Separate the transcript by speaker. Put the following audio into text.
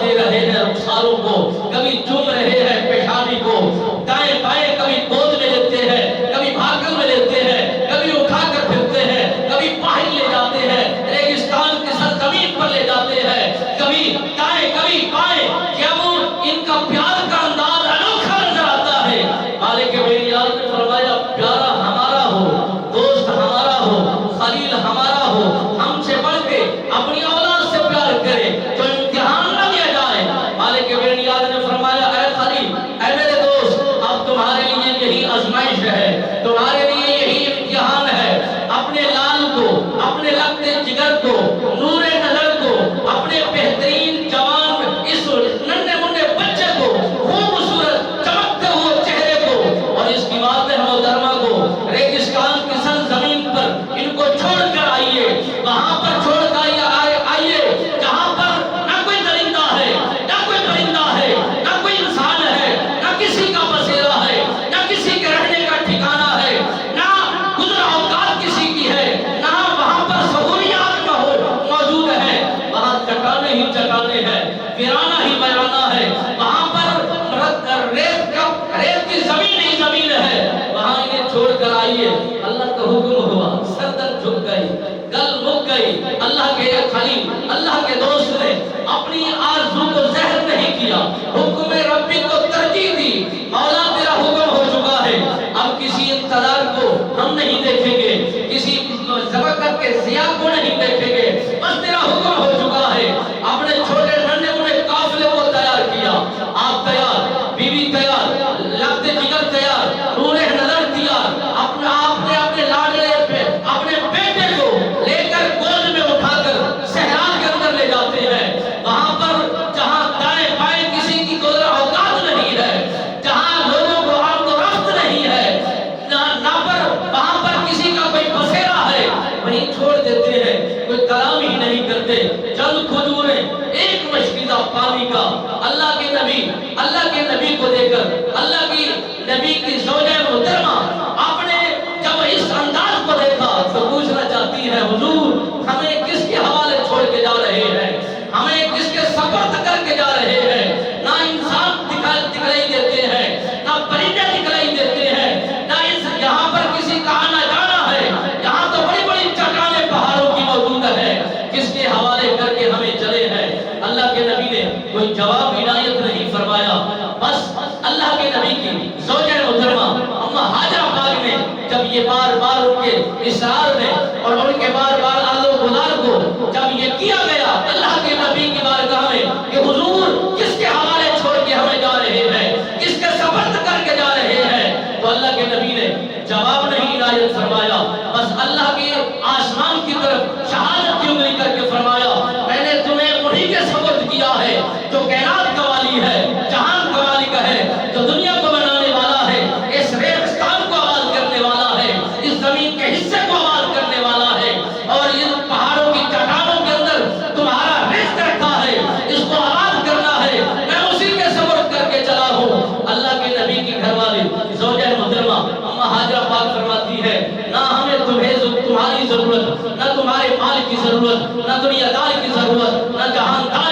Speaker 1: دے رہے ہیں رخساروں کو، کبھی چوم رہے ہیں پیشانی کو، دائیں بائیں کبھی گود میں لیتے ہیں، کبھی بھاگل میں لیتے ہیں، کبھی اٹھا کر پھرتے ہیں، کبھی باہر لے جاتے ہیں، ریگستان کی سرزمین پر لے جاتے ہیں، کبھی دائیں کبھی بائیں، کیا وہ ان کا پیار کا انداز انوکھا نظر آتا ہے۔ مالک بیریال نے فرمایا پیارا ہمارا ہو، دوست ہمارا ہو، خلیل ہمارا ہو، ہم سے بڑھ کے اپنی اولاد سے پیار کرے تو امتحان نہ لیا جائے۔ مالک بیریال نے فرمایا اے خلیل، اے میرے دوست، اب تمہارے لیے یہی آزمائش ہے، تمہارے لیے یہی امتحان ہے۔ اپنے لال کو، اپنے لگتے جگر کو، نور نظر کو، اپنے بہترین جوان اس ننھے منھے بچے کو، خوبصورت چمکتے ہوئے چہرے کو اور اس کی والدہ محترمہ کو ریگستان کی سرزمین پر ان کو چھوڑ کر آئیے، وہاں پر چھوڑ کر آئیے جہاں پر نہ کوئی درندہ ہے، نہ کوئی پرندہ ہے، نہ کوئی انسان ہے، نہ کسی کا بسیرا ہے، نہ کسی کے رہنے کا ٹھکانہ ہے، نہ گزر اوقات کسی کی ہے، نہ وہاں پر سہولیات موجود ہے، وہاں چٹانے ہی چٹانے ہیں، ویرانہ ہی ویرانہ ہے، وہاں پر ریت کی زمین ہی زمین ہے، وہاں انہیں چھوڑ کر آئیے۔ اللہ کا حکم ہوا، سردر جھک گئی، گل مک گئی۔ اللہ کے خلیل، اللہ کے دوست نے اپنی آرزو کو زہر نہیں کیا، حکم ربی کو ترجیح دی۔ مولا تیرا حکم ہو چکا ہے، اب کسی انتظار کو ہم نہیں دیکھیں گے، کسی ذبح کے ضیاء کو نہیں دیکھیں گے، بس تیرا حکم ہو چکا ہے۔ اپنے چھوٹے ننھے منھے قافلے کو تیار کیا، آپ تیار، بیوی تیار، لگتے جگر تیار، نور نظر تیار، آپ نے اپنے لاڈلے پہ اپنے بیٹے کو لے کر گود میں اٹھا کر صحرا کے اندر لے جاتے ہیں، وہاں پر جہاں دائیں بائیں کسی کی گزر اوقات نہیں ہے، جہاں لوگوں کو آمد و رفت نہیں ہے، نہ وہاں پر کسی کا کوئی بسیرا ہے، وہیں چھوڑ دیتے ہیں، کوئی کلام ہی نہیں کرتے۔ چند کھجوریں، ایک مشکیزہ پانی کا، اللہ کے نبی کو دے کر اللہ کی نبی کی زوجہ محترمہ آپ نے جب اس انداز کو دیکھا تو پوچھنا چاہتی ہے حضور ہمیں کس کے حوالے چھوڑ کے جا رہے ہیں، ہمیں کس کے سپرد کر کے جا رہے ہیں؟ نہ انسان دکھلائی دیتے ہیں، نہ پرندے دکھلائی دیتے ہیں، نہ یہاں پر کسی کا آنا جانا ہے، یہاں تو بڑی بڑی چٹانیں پہاڑوں کی موجود ہے، کس کے حوالے کر کے ہمیں چلے ہیں؟ اللہ کے نبی نے کوئی جواب عنایت نہیں فرمایا، بس اللہ کے نبی کی زوجہ محترمہ اما حاجرہ پاک نے جب یہ بار بار ان کے اصرار میں اور ان کے بار بار آلو گزار کو جب یہ کیا گیا اللہ کے نبی کی بارگاہ میں کہ حضور کس کے حوالے چھوڑ کے ہمیں جا رہے ہیں، کس کے سپرد کر کے جا رہے ہیں، تو اللہ کے نبی نے جواب نہیں عنایت فرمایا، بس اللہ کے آسمان کی طرف شہادت کی انگلی کر کے فرمایا میں نے تمہیں انہی کے سپرد کیا ہے جو کائنات کا والی ہے، جہان کا مالک ہے، جو دنیا کو بنانے والا ہے، اس ریگستان کو آباد کرنے والا ہے، اس زمین کے حصے کو آباد کرنے والا ہے، اور ان پہاڑوں کی چٹانوں کے اندر تمہارا رزق رکھا ہے، اس کو آباد کرنا ہے، میں اسی کے سپرد کر کے چلا ہوں۔ اللہ کے نبی کی گھر والی زوجہ محترمہ اما حاجرہ پاک فرماتی ہے نہ ہمیں تمہاری ضرورت، نہ تمہارے مال کی ضرورت، نہ دنیا دار کی ضرورت، نہ جہاندار